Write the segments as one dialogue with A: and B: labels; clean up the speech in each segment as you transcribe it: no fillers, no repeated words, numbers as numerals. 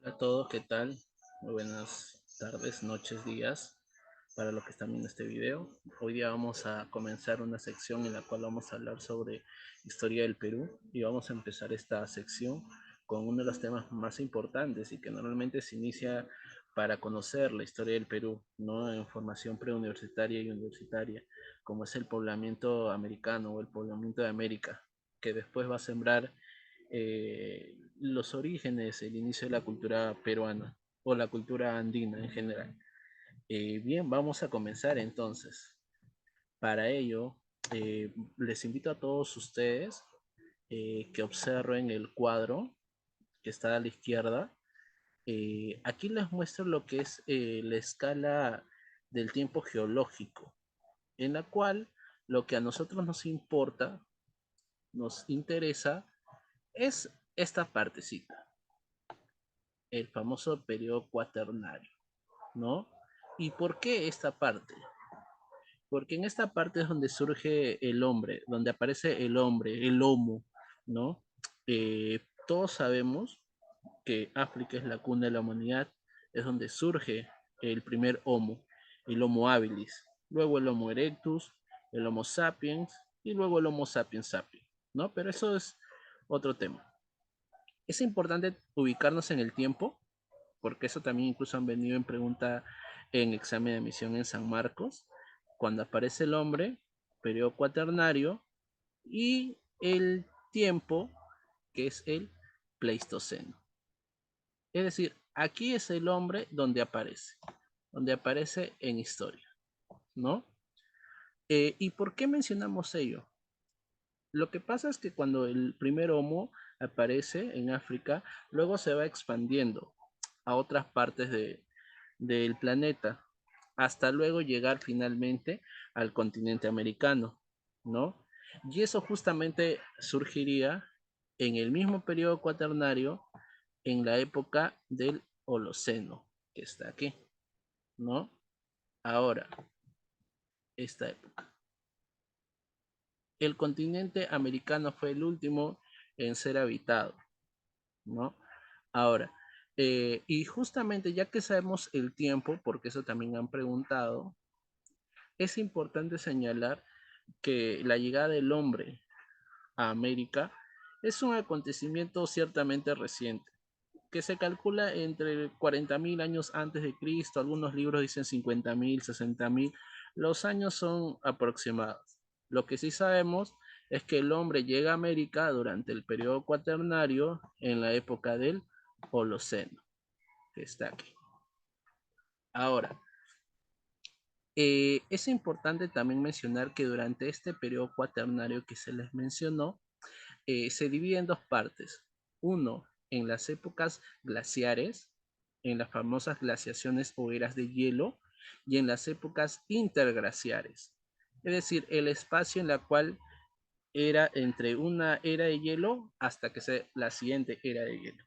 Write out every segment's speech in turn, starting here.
A: Hola a todos, ¿qué tal? Muy buenas tardes, noches, días para los que están viendo este video. Hoy día vamos a comenzar una sección en la cual vamos a hablar sobre historia del Perú y vamos a empezar esta sección con uno de los temas más importantes y que normalmente se inicia para conocer la historia del Perú, ¿no? En formación preuniversitaria y universitaria, como es el poblamiento americano o el poblamiento de América, que después va a sembrar los orígenes, el inicio de la cultura peruana o la cultura andina en general. Bien, vamos a comenzar entonces. Para ello, les invito a todos ustedes que observen el cuadro que está a la izquierda. Aquí les muestro lo que es la escala del tiempo geológico, en la cual lo que a nosotros nos importa, nos interesa, es esta partecita, el famoso periodo cuaternario, ¿no? ¿Y por qué esta parte? Porque en esta parte es donde surge el hombre, donde aparece el hombre, el homo, ¿no? Todos sabemos que África es la cuna de la humanidad, es donde surge el primer homo, el Homo habilis, luego el Homo erectus, el Homo sapiens y luego el Homo sapiens sapiens, ¿no? Pero eso es otro tema. Es importante ubicarnos en el tiempo porque eso también incluso han venido en pregunta en examen de admisión en San Marcos, cuando aparece el hombre, periodo cuaternario, y el tiempo, que es el Pleistoceno. Es decir, aquí es el hombre donde aparece en historia, ¿no? ¿Y por qué mencionamos ello? Lo que pasa es que cuando el primer Homo aparece en África, luego se va expandiendo a otras partes del planeta, hasta luego llegar finalmente al continente americano, ¿no? Y eso justamente surgiría en el mismo periodo cuaternario, en la época del Holoceno, que está aquí, ¿no? Ahora, esta época. El continente americano fue el último en ser habitado, ¿no? Ahora, y justamente ya que sabemos el tiempo, porque eso también han preguntado, es importante señalar que la llegada del hombre a América es un acontecimiento ciertamente reciente, que se calcula entre 40.000 años antes de Cristo, algunos libros dicen 50.000, 60.000, los años son aproximados. Lo que sí sabemos es que el hombre llega a América durante el periodo cuaternario en la época del Holoceno, que está aquí. Ahora, es importante también mencionar que durante este periodo cuaternario que se les mencionó, se divide en dos partes. Uno, en las épocas glaciares, en las famosas glaciaciones o eras de hielo, y en las épocas interglaciares. Es decir, el espacio en la cual era entre una era de hielo hasta que sea la siguiente era de hielo.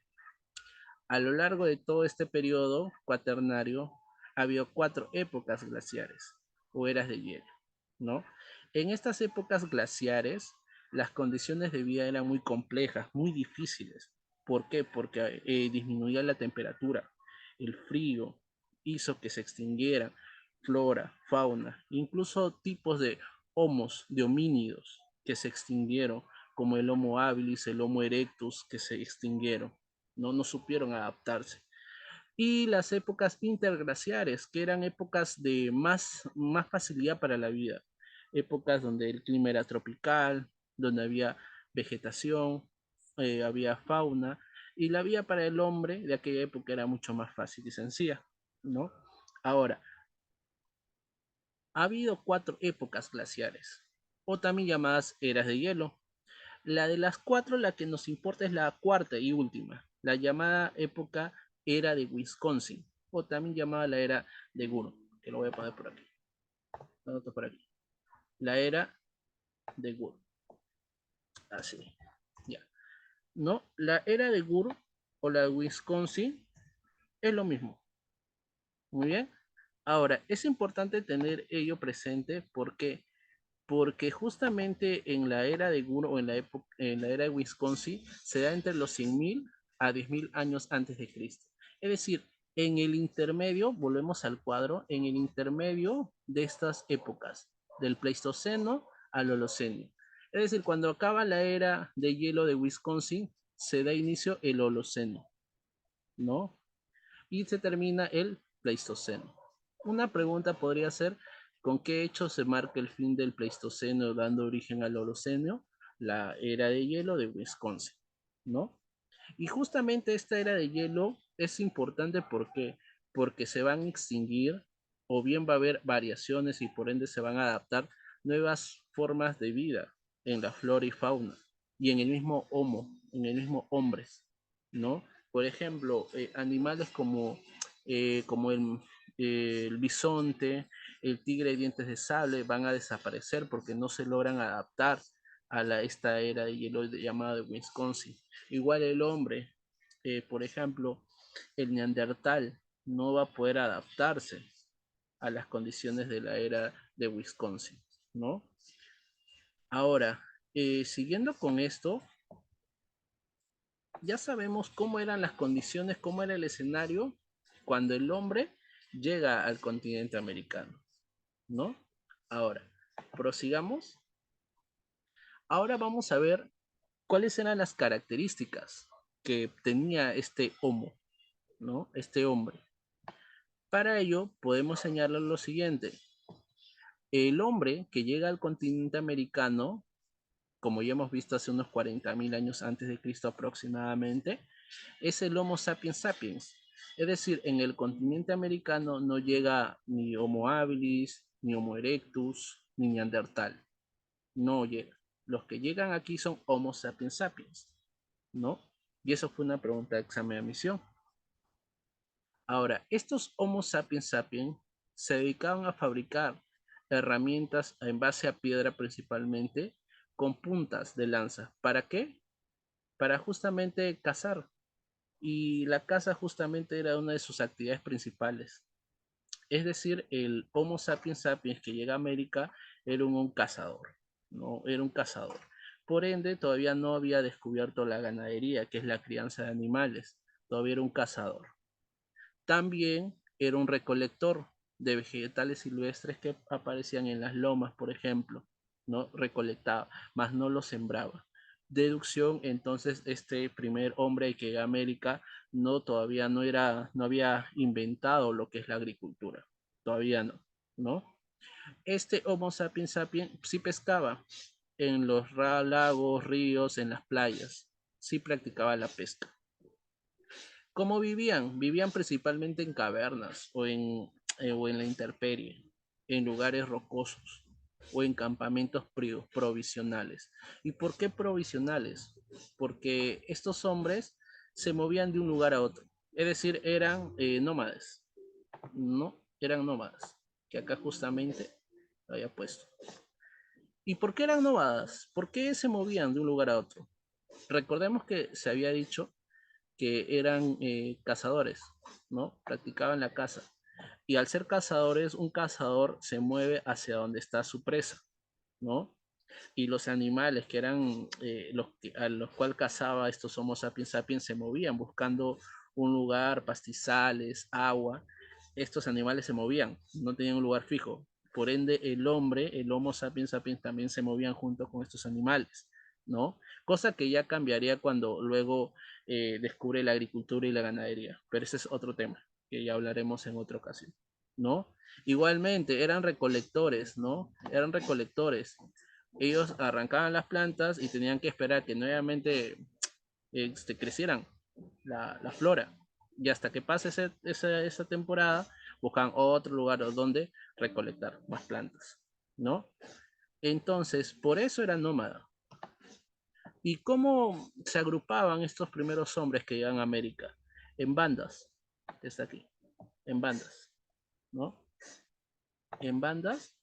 A: A lo largo de todo este periodo cuaternario, ha habido 4 épocas glaciares o eras de hielo, ¿no? En estas épocas glaciares, las condiciones de vida eran muy complejas, muy difíciles. ¿Por qué? Porque disminuía la temperatura, el frío hizo que se extinguieran flora, fauna, incluso tipos de homos, de homínidos que se extinguieron, como el Homo habilis, el Homo erectus, que se extinguieron, no supieron adaptarse. Y las épocas interglaciares, que eran épocas de más facilidad para la vida, épocas donde el clima era tropical, donde había vegetación, había fauna, y la vida para el hombre de aquella época era mucho más fácil y sencilla, ¿no? Ahora, ha habido 4 épocas glaciares, o también llamadas eras de hielo. La de las 4, la que nos importa es la cuarta y última, la llamada época era de Wisconsin, o también llamada la era de Guru, que lo voy a poner por aquí. Lo anoto por aquí. La era de Guru. Así. Ya. No, la era de Guru o la de Wisconsin es lo mismo. Muy bien. Ahora, es importante tener ello presente porque justamente en la era de Guru o en la era de Wisconsin se da entre los 100.000 a 10.000 años antes de Cristo. Es decir, en el intermedio, volvemos al cuadro, en el intermedio de estas épocas, del Pleistoceno al Holoceno. Es decir, cuando acaba la era de hielo de Wisconsin, se da inicio el Holoceno, ¿no? Y se termina el Pleistoceno. Una pregunta podría ser, ¿con qué hecho se marca el fin del Pleistoceno dando origen al Holoceno? La era de hielo de Wisconsin, ¿no? Y justamente esta era de hielo es importante porque se van a extinguir o bien va a haber variaciones y por ende se van a adaptar nuevas formas de vida en la flora y fauna y en el mismo homo, en el mismo hombres, ¿no? Por ejemplo, animales como el bisonte, el tigre de dientes de sable van a desaparecer porque no se logran adaptar a esta era de hielo llamada de Wisconsin. Igual el hombre, por ejemplo, el neandertal no va a poder adaptarse a las condiciones de la era de Wisconsin, ¿no? Ahora, siguiendo con esto, ya sabemos cómo eran las condiciones, cómo era el escenario cuando el hombre llega al continente americano, ¿no? Ahora, prosigamos. Ahora vamos a ver cuáles eran las características que tenía este homo, ¿no? Este hombre. Para ello podemos señalar lo siguiente. El hombre que llega al continente americano, como ya hemos visto hace unos 40.000 años antes de Cristo aproximadamente, es el Homo sapiens sapiens. Es decir, en el continente americano no llega ni Homo habilis, ni Homo erectus, ni Neandertal. No llega. Los que llegan aquí son Homo sapiens sapiens, ¿no? Y eso fue una pregunta de examen de admisión. Ahora, estos Homo sapiens sapiens se dedicaban a fabricar herramientas en base a piedra principalmente, con puntas de lanza. ¿Para qué? Para justamente cazar. Y la caza justamente era una de sus actividades principales. Es decir, el Homo sapiens sapiens que llega a América era un cazador, ¿no? Era un cazador. Por ende, todavía no había descubierto la ganadería, que es la crianza de animales. Todavía era un cazador. También era un recolector de vegetales silvestres que aparecían en las lomas, por ejemplo, ¿no? Recolectaba, mas no los sembraba. Deducción, entonces, este primer hombre que llega a América todavía no había inventado lo que es la agricultura. Todavía no, ¿no? Este Homo sapiens sapiens sí pescaba en los lagos, ríos, en las playas. Sí practicaba la pesca. ¿Cómo vivían? Vivían principalmente en cavernas o en la intemperie, en lugares rocosos o en campamentos provisionales. ¿Y por qué provisionales? Porque estos hombres se movían de un lugar a otro. Es decir, eran nómades, ¿no? Eran nómadas, que acá justamente lo había puesto. ¿Y por qué eran nómadas? ¿Por qué se movían de un lugar a otro? Recordemos que se había dicho que eran cazadores, ¿no? Practicaban la caza. Y al ser cazadores, un cazador se mueve hacia donde está su presa, ¿no? Y los animales que eran a los cuales cazaba estos Homo sapiens sapiens se movían buscando un lugar, pastizales, agua. Estos animales se movían, no tenían un lugar fijo. Por ende, el hombre, el Homo sapiens sapiens también se movían junto con estos animales, ¿no? Cosa que ya cambiaría cuando luego descubre la agricultura y la ganadería. Pero ese es otro tema que ya hablaremos en otra ocasión, ¿no? Igualmente, eran recolectores, ¿no? Eran recolectores. Ellos arrancaban las plantas y tenían que esperar que nuevamente crecieran la flora. Y hasta que pase esa temporada, buscan otro lugar donde recolectar más plantas, ¿no? Entonces, por eso era nómada. ¿Y cómo se agrupaban estos primeros hombres que llegan a América? En bandas, está aquí, en bandas, ¿no? En bandas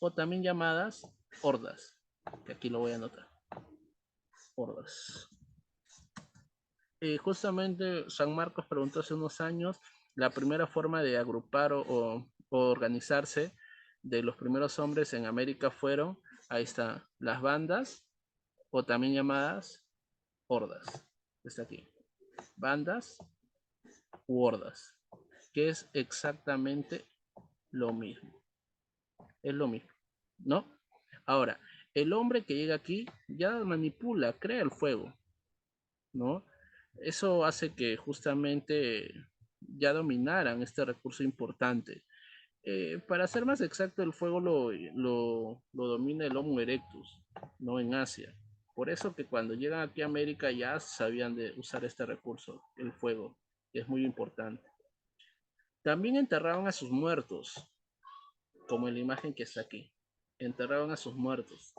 A: o también llamadas hordas, que aquí lo voy a anotar, hordas. Justamente San Marcos preguntó hace unos años la primera forma de agrupar o organizarse de los primeros hombres en América fueron, ahí está, las bandas o también llamadas hordas. Está aquí. Bandas u hordas, que es exactamente lo mismo. Es lo mismo, ¿no? Ahora, el hombre que llega aquí ya manipula, crea el fuego, ¿no? Eso hace que justamente ya dominaran este recurso importante. Para ser más exacto, el fuego lo domina el Homo erectus, no en Asia. Por eso que cuando llegan aquí a América ya sabían de usar este recurso, el fuego, que es muy importante. También enterraban a sus muertos, como en la imagen que está aquí. Enterraban a sus muertos.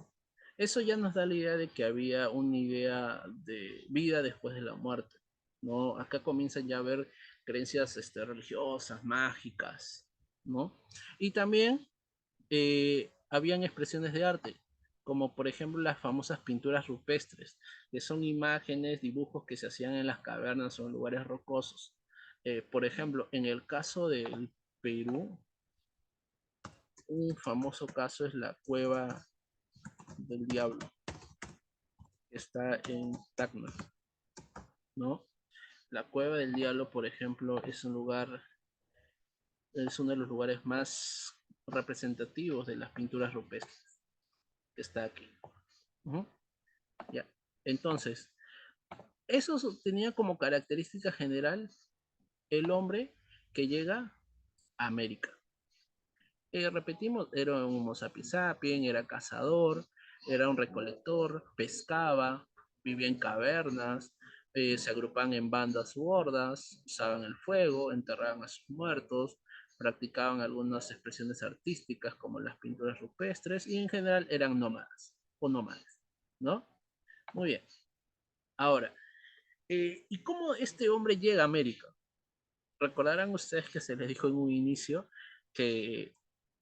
A: Eso ya nos da la idea de que había una idea de vida después de la muerte, ¿no? Acá comienzan ya a haber creencias religiosas, mágicas, ¿no? Y también habían expresiones de arte, como por ejemplo las famosas pinturas rupestres, que son imágenes, dibujos que se hacían en las cavernas o en lugares rocosos. Por ejemplo, en el caso del Perú, un famoso caso es la Cueva del Diablo, que está en Tacna, ¿no? La Cueva del Diablo, por ejemplo, es un lugar, es uno de los lugares más representativos de las pinturas rupestres, que está aquí. Uh-huh. Ya. Entonces, eso tenía como característica general el hombre que llega a América. Repetimos, era un Homo sapiens sapiens, era cazador, era un recolector, pescaba, vivía en cavernas, se agrupaban en bandas u hordas, usaban el fuego, enterraban a sus muertos, practicaban algunas expresiones artísticas como las pinturas rupestres y en general eran nómadas o nómades, ¿no? Muy bien. Ahora, ¿y cómo este hombre llega a América? Recordarán ustedes que se les dijo en un inicio que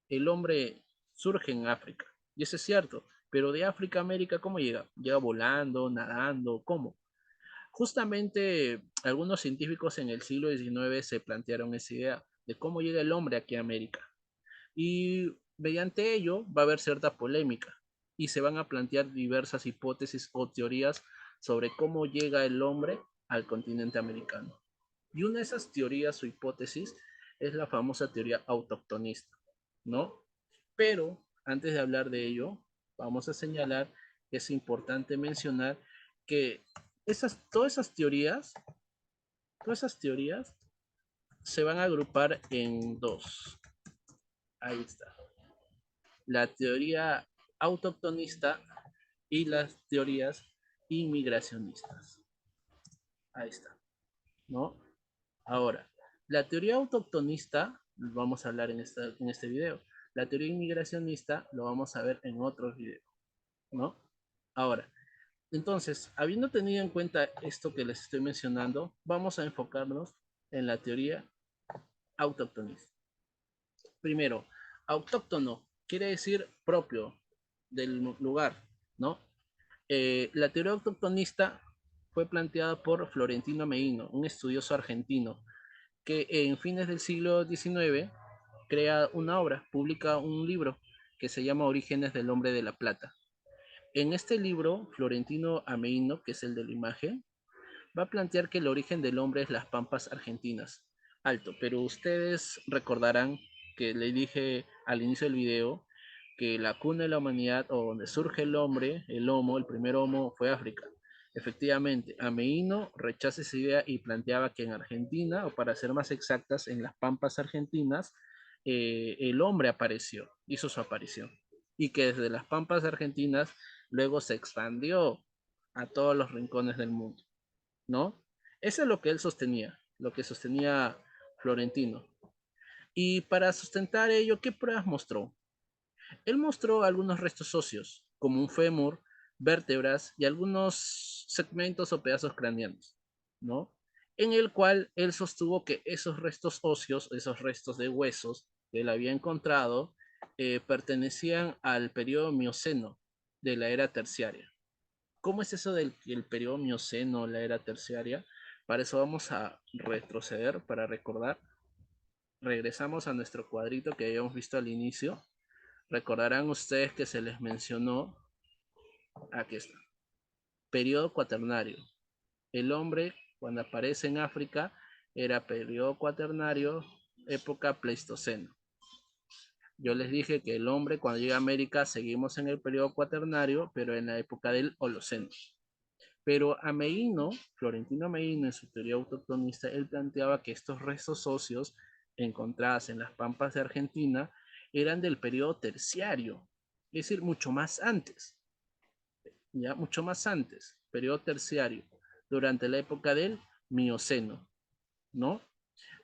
A: el hombre surge en África. Y eso es cierto. Pero de África a América, ¿cómo llega? Llega volando, nadando, ¿cómo? Justamente algunos científicos en el siglo XIX se plantearon esa idea de cómo llega el hombre aquí a América. Y mediante ello va a haber cierta polémica y se van a plantear diversas hipótesis o teorías sobre cómo llega el hombre al continente americano. Y una de esas teorías o hipótesis es la famosa teoría autoctonista, ¿no? Pero antes de hablar de ello, vamos a señalar que es importante mencionar que todas esas teorías se van a agrupar en dos. Ahí está. La teoría autoctonista y las teorías inmigracionistas. Ahí está, ¿no? Ahora, la teoría autoctonista, vamos a hablar en este video. La teoría inmigracionista lo vamos a ver en otros videos, ¿no? Ahora, entonces, habiendo tenido en cuenta esto que les estoy mencionando, vamos a enfocarnos en la teoría autoctonista. Primero, autóctono quiere decir propio del lugar, ¿no? La teoría autoctonista fue planteada por Florentino Meino, un estudioso argentino, que en fines del siglo XIX crea una obra, publica un libro que se llama Orígenes del Hombre de la Plata. En este libro, Florentino Ameino, que es el de la imagen, va a plantear que el origen del hombre es las pampas argentinas. Alto, pero ustedes recordarán que le dije al inicio del video que la cuna de la humanidad o donde surge el hombre, el homo, el primer homo fue África. Efectivamente, Ameino rechaza esa idea y planteaba que en Argentina, o para ser más exactas, en las pampas argentinas, el hombre apareció, hizo su aparición. Y que desde las pampas argentinas luego se expandió a todos los rincones del mundo, ¿no? Eso es lo que él sostenía, lo que sostenía Florentino. Y para sustentar ello, ¿qué pruebas mostró? Él mostró algunos restos óseos, como un fémur, vértebras y algunos segmentos o pedazos craneanos, ¿no? En el cual él sostuvo que esos restos óseos, esos restos de huesos que él había encontrado, pertenecían al periodo mioceno de la era terciaria. ¿Cómo es eso del el periodo mioceno, la era terciaria? Para eso vamos a retroceder, para recordar. Regresamos a nuestro cuadrito que habíamos visto al inicio. Recordarán ustedes que se les mencionó, aquí está, periodo cuaternario. El hombre, cuando aparece en África, era periodo cuaternario, época pleistoceno. Yo les dije que el hombre cuando llega a América seguimos en el periodo cuaternario, pero en la época del Holoceno. Pero Ameino, Florentino Ameino, en su teoría autoctonista, él planteaba que estos restos óseos encontrados en las pampas de Argentina eran del periodo terciario, es decir, mucho más antes, ya mucho más antes, periodo terciario, durante la época del Mioceno, ¿no?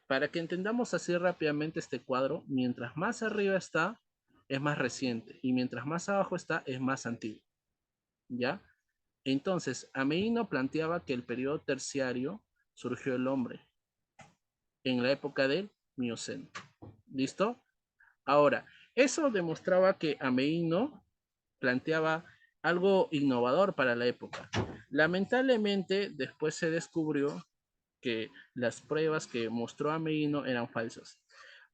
A: Para que entendamos así rápidamente este cuadro, mientras más arriba está, es más reciente, y mientras más abajo está, es más antiguo, ¿ya? Entonces, Ameino planteaba que el periodo terciario surgió el hombre en la época del Mioceno. ¿Listo? Ahora, eso demostraba que Ameino planteaba algo innovador para la época. Lamentablemente, después se descubrió que las pruebas que mostró Ameino eran falsas.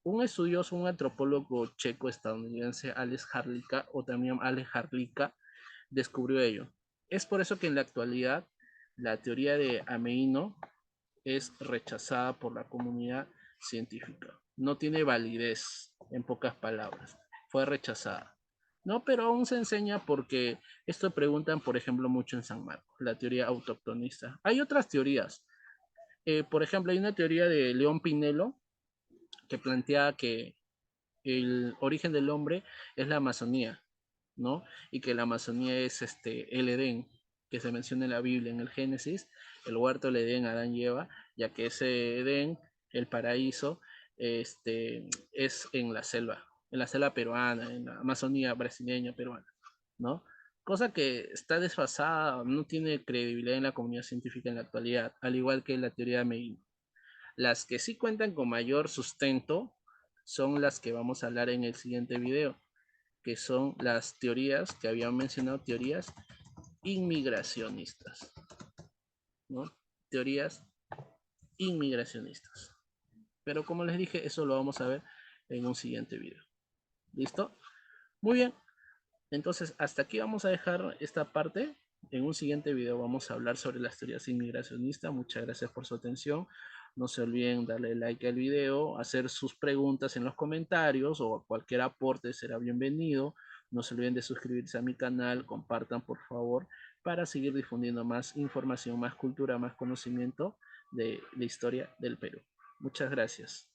A: Un estudioso, un antropólogo checo-estadounidense, Alex Harlika, o también Alex Harlika, descubrió ello. Es por eso que en la actualidad la teoría de Ameino es rechazada por la comunidad científica. No tiene validez, en pocas palabras. Fue rechazada. No, pero aún se enseña porque esto preguntan, por ejemplo, mucho en San Marcos, la teoría autoctonista. Hay otras teorías. Por ejemplo, hay una teoría de León Pinelo que plantea que el origen del hombre es la Amazonía, ¿no? Y que la Amazonía es el Edén, que se menciona en la Biblia, en el Génesis, el huerto del Edén, Adán y Eva, ya que ese Edén, el paraíso, es en la selva peruana, en la Amazonía brasileña peruana, ¿no? Cosa que está desfasada, no tiene credibilidad en la comunidad científica en la actualidad, al igual que la teoría de Medina. Las que sí cuentan con mayor sustento son las que vamos a hablar en el siguiente video, que son las teorías que habían mencionado, teorías inmigracionistas, ¿no? Teorías inmigracionistas. Pero como les dije, eso lo vamos a ver en un siguiente video. ¿Listo? Muy bien. Entonces, hasta aquí vamos a dejar esta parte. En un siguiente video vamos a hablar sobre las teorías inmigracionistas. Muchas gracias por su atención. No se olviden darle like al video, hacer sus preguntas en los comentarios o cualquier aporte será bienvenido. No se olviden de suscribirse a mi canal, compartan por favor para seguir difundiendo más información, más cultura, más conocimiento de la historia del Perú. Muchas gracias.